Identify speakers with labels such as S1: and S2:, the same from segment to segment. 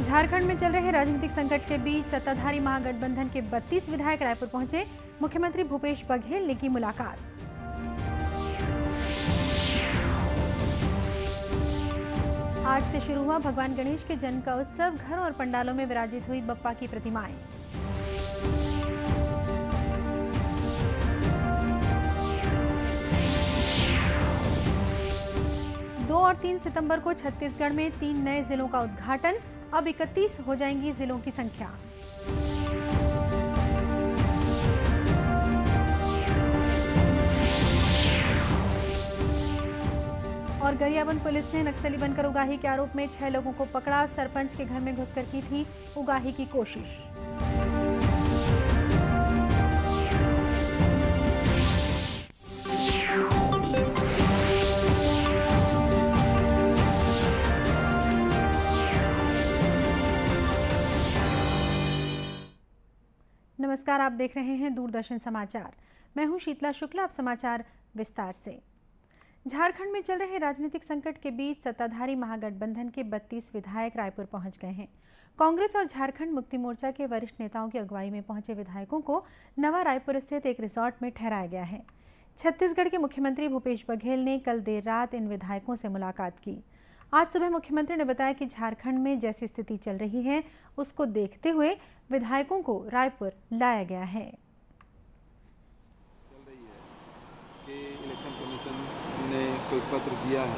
S1: झारखंड में चल रहे राजनीतिक संकट के बीच सत्ताधारी महागठबंधन के 32 विधायक रायपुर पहुंचे। मुख्यमंत्री भूपेश बघेल ने की मुलाकात। आज से शुरू हुआ भगवान गणेश के जन्म का उत्सव। घरों और पंडालों में विराजित हुई बप्पा की प्रतिमाएं। 2 और 3 सितंबर को छत्तीसगढ़ में 3 नए जिलों का उद्घाटन। अब 31 हो जाएंगी जिलों की संख्या। और गरियाबंद पुलिस ने नक्सली बनकर उगाही के आरोप में 6 लोगों को पकड़ा। सरपंच के घर में घुसकर की थी उगाही की कोशिश। नमस्कार, आप देख रहे हैं दूरदर्शन समाचार। मैं हूं शीतला शुक्ला। अब समाचार विस्तार से। झारखंड में चल रहे राजनीतिक संकट के बीच सत्ताधारी महागठबंधन के 32 विधायक रायपुर पहुंच गए हैं। कांग्रेस और झारखंड मुक्ति मोर्चा के वरिष्ठ नेताओं की अगुवाई में पहुंचे विधायकों को नवा रायपुर स्थित एक रिसोर्ट में ठहराया गया है। छत्तीसगढ़ के मुख्यमंत्री भूपेश बघेल ने कल देर रात इन विधायकों से मुलाकात की। आज सुबह मुख्यमंत्री ने बताया कि झारखंड में जैसी स्थिति चल रही है उसको देखते हुए विधायकों को रायपुर लाया गया है।
S2: चल रही है कि इलेक्शन कमीशन ने कोई पत्र दिया है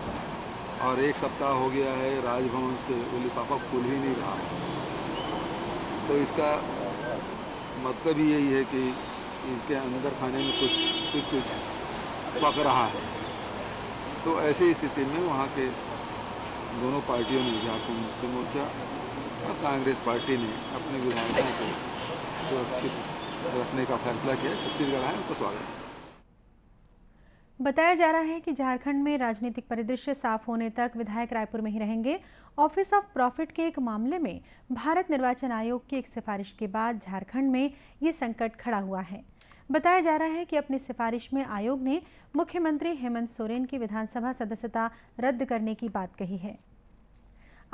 S2: और 1 सप्ताह हो गया है राजभवन से वो लिफाफा खुल ही नहीं रहा है। तो इसका मतलब ही यही है कि इनके अंदर खाने में कुछ पक रहा है। तो ऐसी स्थिति में वहाँ के दोनों पार्टियों ने, झारखंड मुक्ति मोर्चा और कांग्रेस पार्टी ने अपने विधायकों को सुरक्षित रखने का फैसला किया। छत्तीसगढ़ आए, उनको स्वागत है।
S1: बताया जा रहा है कि झारखंड में राजनीतिक परिदृश्य साफ होने तक विधायक रायपुर में ही रहेंगे। ऑफिस ऑफ प्रॉफिट के एक मामले में भारत निर्वाचन आयोग की एक सिफारिश के बाद झारखंड में ये संकट खड़ा हुआ है। बताया जा रहा है कि अपनी सिफारिश में आयोग ने मुख्यमंत्री हेमंत सोरेन की विधानसभा सदस्यता रद्द करने की बात कही है।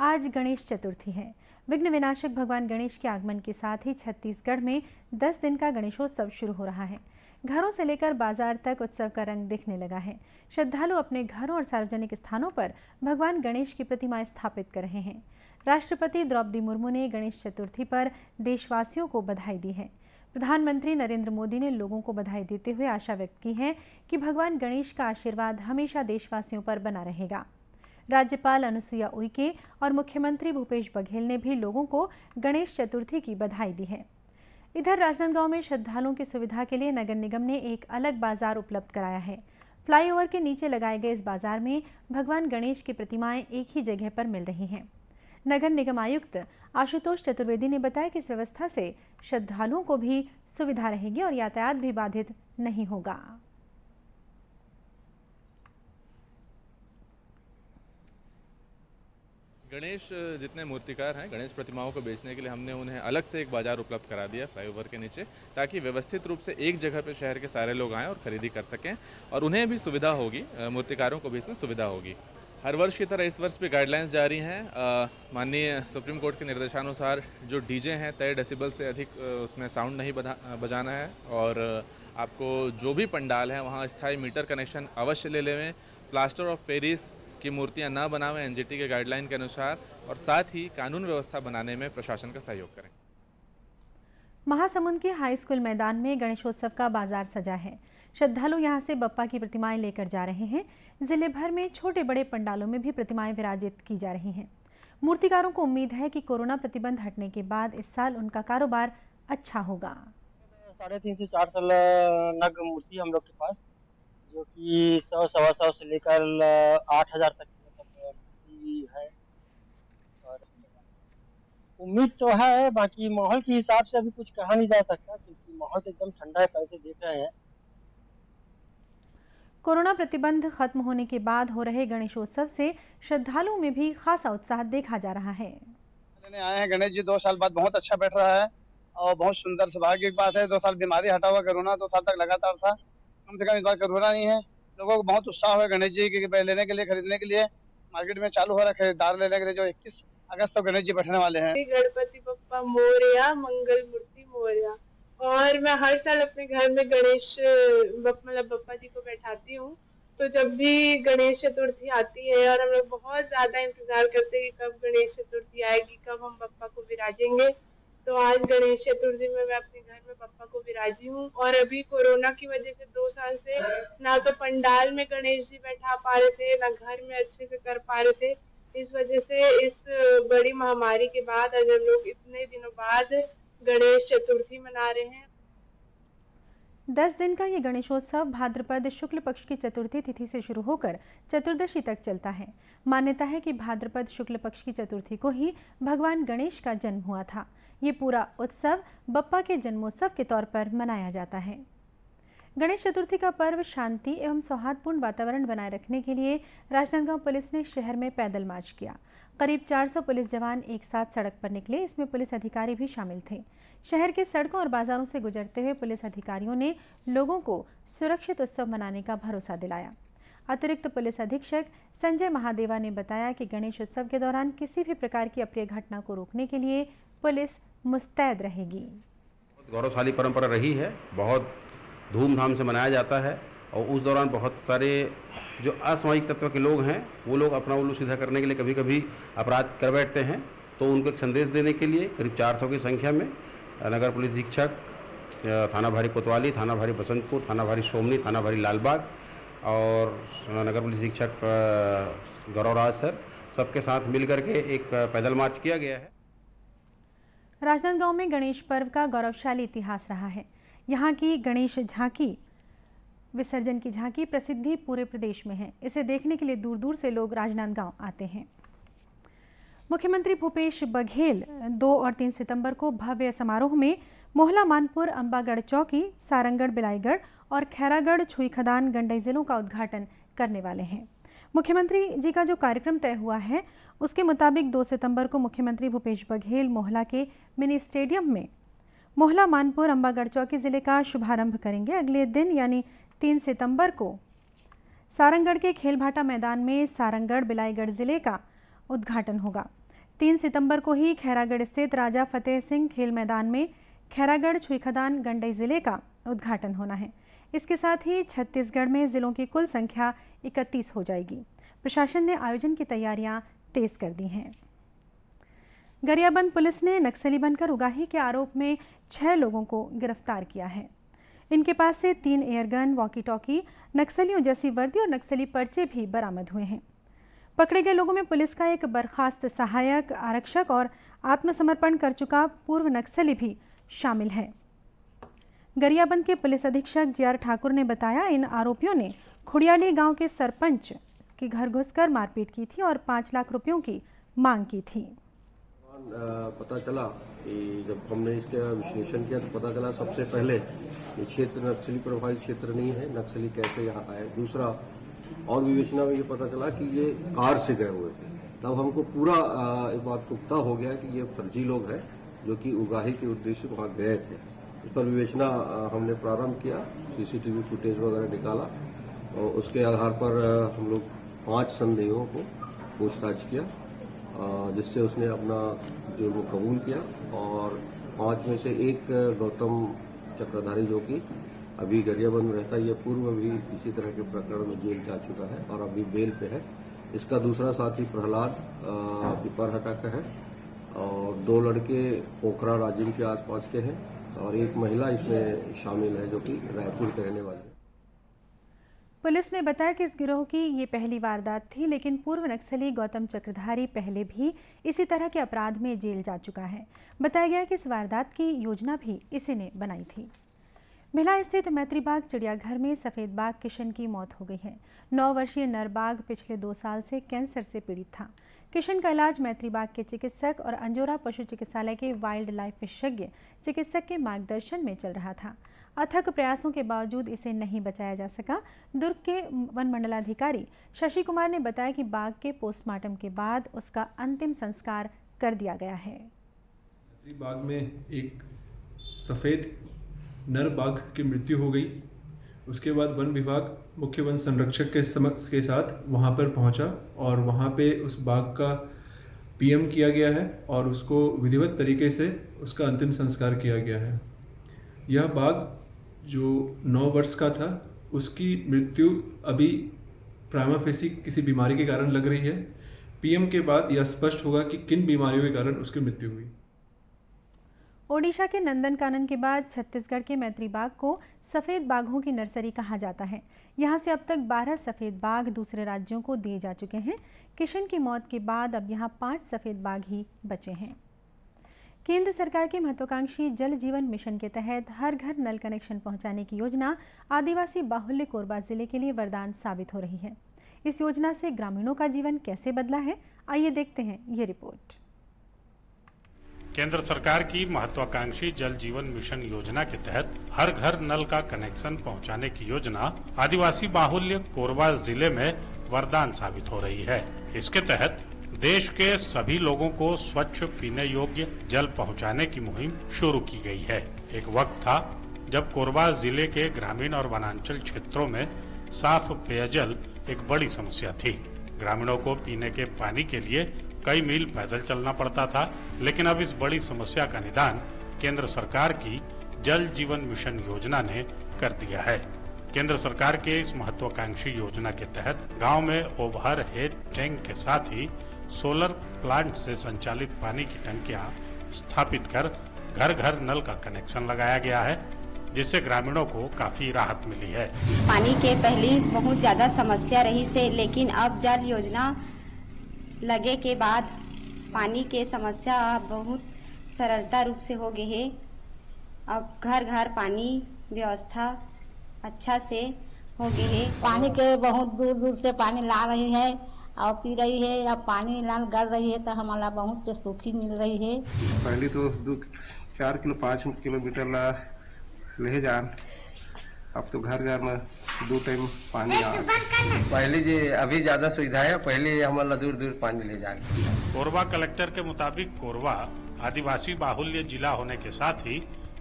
S1: आज गणेश चतुर्थी है। विघ्न विनाशक भगवान गणेश के आगमन के साथ ही छत्तीसगढ़ में 10 दिन का गणेशोत्सव शुरू हो रहा है। घरों से लेकर बाजार तक उत्सव का रंग दिखने लगा है। श्रद्धालु अपने घरों और सार्वजनिक स्थानों पर भगवान गणेश की प्रतिमाएं स्थापित कर रहे हैं। राष्ट्रपति द्रौपदी मुर्मू ने गणेश चतुर्थी पर देशवासियों को बधाई दी है। प्रधानमंत्री नरेंद्र मोदी ने लोगों को बधाई देते हुए आशा व्यक्त की है कि भगवान गणेश का आशीर्वाद हमेशा देशवासियों पर बना रहेगा। राज्यपाल अनुसुईया उइके और मुख्यमंत्री भूपेश बघेल ने भी लोगों को गणेश चतुर्थी की बधाई दी है। इधर राजनांदगांव में श्रद्धालुओं की सुविधा के लिए नगर निगम ने एक अलग बाजार उपलब्ध कराया है। फ्लाईओवर के नीचे लगाए गए इस बाजार में भगवान गणेश की प्रतिमाएं एक ही जगह पर मिल रही हैं। नगर निगम आयुक्त आशुतोष चतुर्वेदी ने बताया कि इस व्यवस्था से श्रद्धालुओं को भी सुविधा रहेगी और यातायात भी बाधित नहीं होगा।
S3: गणेश जितने मूर्तिकार हैं, गणेश प्रतिमाओं को बेचने के लिए हमने उन्हें अलग से एक बाजार उपलब्ध करा दिया फ्लाईओवर के नीचे, ताकि व्यवस्थित रूप से एक जगह पे शहर के सारे लोग आएँ और खरीदी कर सकें और उन्हें भी सुविधा होगी, मूर्तिकारों को भी इसमें सुविधा होगी। हर वर्ष की तरह इस वर्ष भी गाइडलाइंस जारी हैं। माननीय सुप्रीम कोर्ट के निर्देशानुसार जो डीजे हैं तय डेसिबल से अधिक उसमें साउंड नहीं बजाना है और आपको जो भी पंडाल है वहाँ स्थायी मीटर कनेक्शन अवश्य ले लें। प्लास्टर ऑफ पेरिस की मूर्तियां ना बनावें एनजीटी के गाइडलाइन के अनुसार और साथ ही कानून व्यवस्था बनाने में प्रशासन का सहयोग करें।
S1: महासमुंद के हाई स्कूल मैदान में गणेशोत्सव का बाजार सजा है। श्रद्धालु यहां से बप्पा की प्रतिमाएं लेकर जा रहे हैं। जिले भर में छोटे बड़े पंडालों में भी प्रतिमाएं विराजित की जा रही हैं। मूर्तिकारों को उम्मीद है कि कोरोना प्रतिबंध हटने के बाद इस साल उनका कारोबार अच्छा होगा।
S4: 350 से 400 नग मूर्ति हम लोग के पास, जो कि 100-125 से लेकर 8,000 तक मूर्ति है। और उम्मीद तो है, बाकी माहौल के हिसाब से अभी कुछ कहा नहीं जा सकता क्योंकि माहौल तो एकदम ठंडा है, कैसे देख रहे हैं।
S1: कोरोना प्रतिबंध खत्म होने के बाद हो रहे गणेशोत्सव से श्रद्धालुओं में भी खासा उत्साह देखा जा रहा है।
S5: आए हैं गणेश जी 2 साल बाद, बहुत अच्छा बैठ रहा है और बहुत सुंदर सौभाग्य की बात है। 2 साल बीमारी हटा हुआ, कोरोना 2 साल तक लगातार था, कम से कम इस बार कोरोना नहीं है। लोगों को बहुत उत्साह है गणेश जी के लेने के लिए, खरीदने के लिए। मार्केट में चालू हो रहा है खरीदार लेने के लिए, जो 21 अगस्त को गणेश जी बैठने वाले हैं।
S6: गणपति बप्पा मोरया, मंगल मूर्ति मोरया। और मैं हर साल अपने घर में गणेश बप्पा जी को बैठाती हूँ। तो जब भी गणेश चतुर्थी आती है और हम लोग बहुत ज्यादा इंतजार करते हैं कि कब गणेश चतुर्थी आएगी, कब हम बप्पा को विराजेंगे। तो आज गणेश चतुर्थी में मैं अपने घर में बप्पा को विराजी हूँ। और अभी कोरोना की वजह से 2 साल से ना तो पंडाल में गणेश जी बैठा पा रहे थे, ना घर में अच्छे से कर पा रहे थे। इस वजह से इस बड़ी महामारी के बाद आज हम लोग इतने दिनों बाद गणेश चतुर्थी मना रहे हैं।
S1: 10 दिन का ये गणेशोत्सव भाद्रपद शुक्ल पक्ष की चतुर्थी तिथि से शुरू होकर चतुर्दशी तक चलता है। मान्यता है कि भाद्रपद शुक्ल पक्ष की चतुर्थी को ही भगवान गणेश का जन्म हुआ था। ये पूरा उत्सव बप्पा के जन्मोत्सव के तौर पर मनाया जाता है। गणेश चतुर्थी का पर्व शांति एवं सौहार्दपूर्ण वातावरण बनाए रखने के लिए राजनांदगांव पुलिस ने शहर में पैदल मार्च किया। करीब 400 पुलिस जवान एक साथ सड़क पर निकले, इसमें पुलिस अधिकारी भी शामिल थे। शहर के सड़कों और बाजारों से गुजरते हुए पुलिस अधिकारियों ने लोगों को सुरक्षित उत्सव मनाने का भरोसा दिलाया। अतिरिक्त पुलिस अधीक्षक संजय महादेवा ने बताया कि गणेश उत्सव के दौरान किसी भी प्रकार की अप्रिय घटना को रोकने के लिए पुलिस मुस्तैद रहेगी।
S7: गौरवशाली परंपरा रही है, बहुत धूमधाम से मनाया जाता है और उस दौरान बहुत सारे जो असामाजिक तत्व के लोग हैं वो लोग अपना उल्लू सीधा करने के लिए कभी कभी अपराध कर बैठते हैं। तो उनको एक संदेश देने के लिए करीब 400 की संख्या में नगर पुलिस अधीक्षक, थाना भारी कोतवाली, थाना भारी बसंतपुर, थाना भारी सोमनी, थाना भारी लालबाग और नगर पुलिस अधीक्षक गौरवराज सर सबके साथ मिलकर के एक पैदल मार्च किया गया है।
S1: राजनांदगांव में गणेश पर्व का गौरवशाली इतिहास रहा है। यहाँ की गणेश झांकी विसर्जन की झांकी प्रसिद्धि पूरे प्रदेश में है। इसे देखने के लिए दूर दूर से लोग राजनांदगांव आते हैं। मुख्यमंत्री भूपेश बघेल 2 और 3 सितंबर को भव्य समारोह में मोहला मानपुर, अंबागढ़ चौकी, सारंगढ़ बिलाईगढ़ और खैरागढ़ छुईखदान गंडई जिलों का उद्घाटन करने वाले हैं। मुख्यमंत्री जी का जो कार्यक्रम तय हुआ है उसके मुताबिक 2 सितंबर को मुख्यमंत्री भूपेश बघेल मोहला के मिनी स्टेडियम में मोहला मानपुर अंबागढ़ चौकी जिले का शुभारंभ करेंगे। अगले दिन यानी 3 सितंबर को सारंगढ़ के खेलभाटा मैदान में सारंगढ़ बिलाईगढ़ जिले का उद्घाटन होगा। 3 सितंबर को ही खैरागढ़ स्थित राजा फतेह सिंह खेल मैदान में खैरागढ़ छुईखदान गंडई जिले का उद्घाटन होना है। इसके साथ ही छत्तीसगढ़ में जिलों की कुल संख्या 31 हो जाएगी। प्रशासन ने आयोजन की तैयारियां तेज कर दी हैं। गरियाबंद पुलिस ने नक्सली बनकर उगाही के आरोप में 6 लोगों को गिरफ्तार किया है। इनके पास से 3 एयरगन, वॉकी टॉकी, नक्सलियों जैसी वर्दी और नक्सली पर्चे भी बरामद हुए हैं। पकड़े गए लोगों में पुलिस का एक बर्खास्त सहायक आरक्षक और आत्मसमर्पण कर चुका पूर्व नक्सली भी शामिल है। गरियाबंद के पुलिस अधीक्षक जीआर ठाकुर ने बताया, इन आरोपियों ने खुड़ियाली गांव के सरपंच के घर घुसकर मारपीट की थी और 5 लाख रुपयों की मांग की थी।
S8: पता चला कि जब हमने इसका विश्लेषण किया तो पता चला सबसे पहले ये क्षेत्र नक्सली प्रभावित क्षेत्र नहीं है, नक्सली कैसे यहाँ आए। दूसरा और विवेचना में ये पता चला कि ये कार से गए हुए थे। तब हमको पूरा एक बात पुख्ता हो गया कि ये फर्जी लोग हैं जो कि उगाही के उद्देश्य वहाँ गए थे। इस पर विवेचना हमने प्रारंभ किया, सीसीटीवी फुटेज वगैरह निकाला और उसके आधार पर हम लोग 5 संदेहियों को पूछताछ किया, जिससे उसने अपना जुर्म कबूल किया और 5 में से एक गौतम चक्रधारी जो कि अभी गरियाबंद में रहता है, ये पूर्व भी इसी तरह के प्रकरण में जेल जा चुका है और अभी बेल पे है। इसका दूसरा साथी प्रहलाद पिपरहटा का है और 2 लड़के पोखरा राजिम के आसपास के हैं और एक महिला इसमें शामिल है जो कि रायपुर के रहने वाली है।
S1: पुलिस ने बताया कि इस गिरोह की ये पहली वारदात थी, लेकिन पूर्व नक्सली गौतम चक्रधारी पहले भी इसी तरह के अपराध में जेल जा चुका है। बताया गया कि इस वारदात की योजना भी इसी ने बनाई थी। भिलाई स्थित मैत्री बाग चिड़ियाघर में सफेद बाघ किशन की मौत हो गई है। 9 वर्षीय नर बाघ पिछले 2 साल से कैंसर से पीड़ित था। किशन का इलाज मैत्री बाग के चिकित्सक और अंजोरा पशु चिकित्सालय के वाइल्ड लाइफ विशेषज्ञ चिकित्सक के मार्गदर्शन में चल रहा था। अथक प्रयासों के बावजूद इसे नहीं बचाया जा सका। दुर्ग के वन मंडलाधिकारी शशि कुमार ने बताया कि बाघ के पोस्टमार्टम के बाद उसका अंतिम संस्कार कर दिया गया है।
S9: मैत्री बाग में एक सफ़ेद नर बाघ की मृत्यु हो गई। उसके बाद वन विभाग मुख्य वन संरक्षक के साथ वहां पर पहुंचा और वहां पे उस बाघ का पीएम किया गया है और उसको विधिवत तरीके से उसका अंतिम संस्कार किया गया है। यह बाघ जो 9 वर्ष का था, उसकी मृत्यु अभी प्राइमा फेसी किसी बीमारी के कारण लग रही है। पीएम के बाद यह स्पष्ट होगा कि किन बीमारियों के कारण उसकी मृत्यु हुई।
S1: ओडिशा के नंदनकानन के बाद छत्तीसगढ़ के मैत्री बाग को सफ़ेद बाघों की नर्सरी कहा जाता है। यहाँ से अब तक 12 सफ़ेद बाघ दूसरे राज्यों को दिए जा चुके हैं। किशन की मौत के बाद अब यहाँ 5 सफ़ेद बाघ ही बचे हैं। केंद्र सरकार के महत्वाकांक्षी जल जीवन मिशन के तहत हर घर नल कनेक्शन पहुँचाने की योजना आदिवासी बाहुल्य कोरबा जिले के लिए वरदान साबित हो रही है। इस योजना से ग्रामीणों का जीवन कैसे बदला है, आइए देखते हैं ये रिपोर्ट।
S10: केंद्र सरकार की महत्वाकांक्षी जल जीवन मिशन योजना के तहत हर घर नल का कनेक्शन पहुंचाने की योजना आदिवासी बाहुल्य कोरबा जिले में वरदान साबित हो रही है। इसके तहत देश के सभी लोगों को स्वच्छ पीने योग्य जल पहुंचाने की मुहिम शुरू की गई है। एक वक्त था जब कोरबा जिले के ग्रामीण और वनांचल क्षेत्रों में साफ पेयजल एक बड़ी समस्या थी। ग्रामीणों को पीने के पानी के लिए कई मील पैदल चलना पड़ता था, लेकिन अब इस बड़ी समस्या का निदान केंद्र सरकार की जल जीवन मिशन योजना ने कर दिया है। केंद्र सरकार के इस महत्वाकांक्षी योजना के तहत गांव में ओवर हेड टैंक के साथ ही सोलर प्लांट से संचालित पानी की टंकियां स्थापित कर घर घर नल का कनेक्शन लगाया गया है, जिससे ग्रामीणों को काफी राहत मिली है।
S11: पानी के पहले बहुत ज्यादा समस्या रही से, लेकिन अब जल योजना लगे के बाद पानी के समस्या बहुत सरलता रूप से हो गई है। अब घर घर पानी व्यवस्था अच्छा से हो गई है।
S12: पानी के बहुत दूर दूर से पानी ला रही है और पी रही है। अब पानी नल गड़ रही है तो हमारा बहुत सुखी मिल रही है।
S13: पहले तो 4 किलो 5 किलोमीटर ला ले जान, अब तो घर घर में 2 टाइम पानी आ।
S14: पहले जी अभी ज्यादा सुविधा है, पहले हमारा दूर दूर पानी ले जाए।
S10: कोरबा कलेक्टर के मुताबिक कोरबा आदिवासी बाहुल्य जिला होने के साथ ही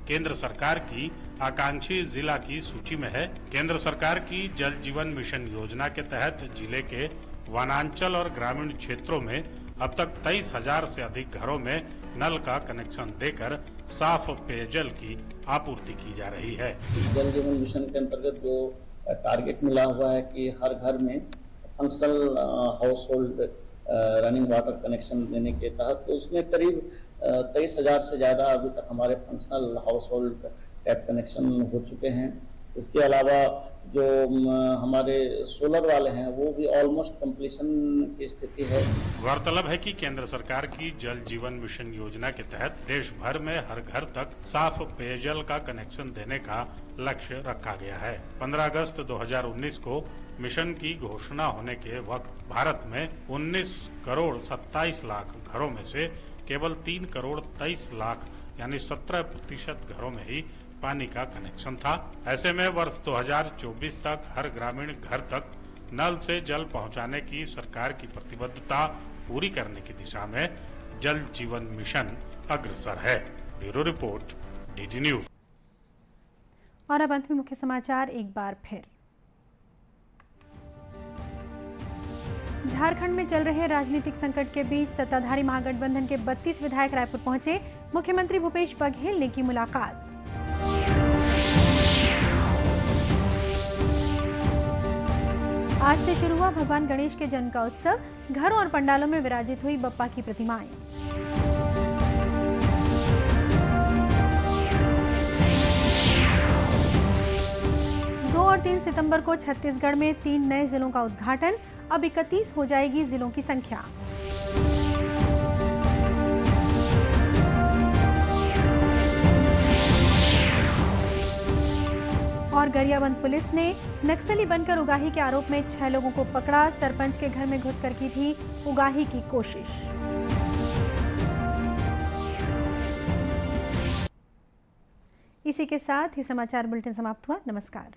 S10: केंद्र सरकार की आकांक्षी जिला की सूची में है। केंद्र सरकार की जल जीवन मिशन योजना के तहत जिले के वनांचल और ग्रामीण क्षेत्रों में अब तक 23,000 से अधिक घरों में नल का कनेक्शन देकर साफ पेयजल की आपूर्ति की जा रही है।
S15: जल जीवन मिशन के अंतर्गत जो टारगेट मिला हुआ है कि हर घर में functional house hold running water connection देने के तहत, तो उसमें करीब 23,000 से ज़्यादा अभी तक हमारे functional house hold tap connection हो चुके हैं। इसके अलावा जो हमारे सोलर वाले हैं वो भी ऑलमोस्ट कंप्लीशन की स्थिति है।
S10: गौरतलब है कि केंद्र सरकार की जल जीवन मिशन योजना के तहत देश भर में हर घर तक साफ पेयजल का कनेक्शन देने का लक्ष्य रखा गया है। 15 अगस्त 2019 को मिशन की घोषणा होने के वक्त भारत में 19 करोड़ 27 लाख घरों में से केवल 3 करोड़ 23 लाख यानी 17% घरों में ही पानी का कनेक्शन था। ऐसे में वर्ष 2024 तक हर ग्रामीण घर तक नल से जल पहुंचाने की सरकार की प्रतिबद्धता पूरी करने की दिशा में जल जीवन मिशन अग्रसर है। Bureau report, DD news.
S1: और अब अंत में मुख्य समाचार एक बार फिर। झारखंड में चल रहे राजनीतिक संकट के बीच सत्ताधारी महागठबंधन के 32 विधायक रायपुर पहुंचे। मुख्यमंत्री भूपेश बघेल ने की मुलाकात। आज से शुरू हुआ भगवान गणेश के जन्म का उत्सव। घरों और पंडालों में विराजित हुई बप्पा की प्रतिमाएं। और 3 सितंबर को छत्तीसगढ़ में 3 नए जिलों का उद्घाटन। अब 31 हो जाएगी जिलों की संख्या। और गरियाबंद पुलिस ने नक्सली बनकर उगाही के आरोप में 6 लोगों को पकड़ा। सरपंच के घर में घुसकर की थी उगाही की कोशिश। इसी के साथ ही समाचार बुलेटिन समाप्त हुआ। नमस्कार।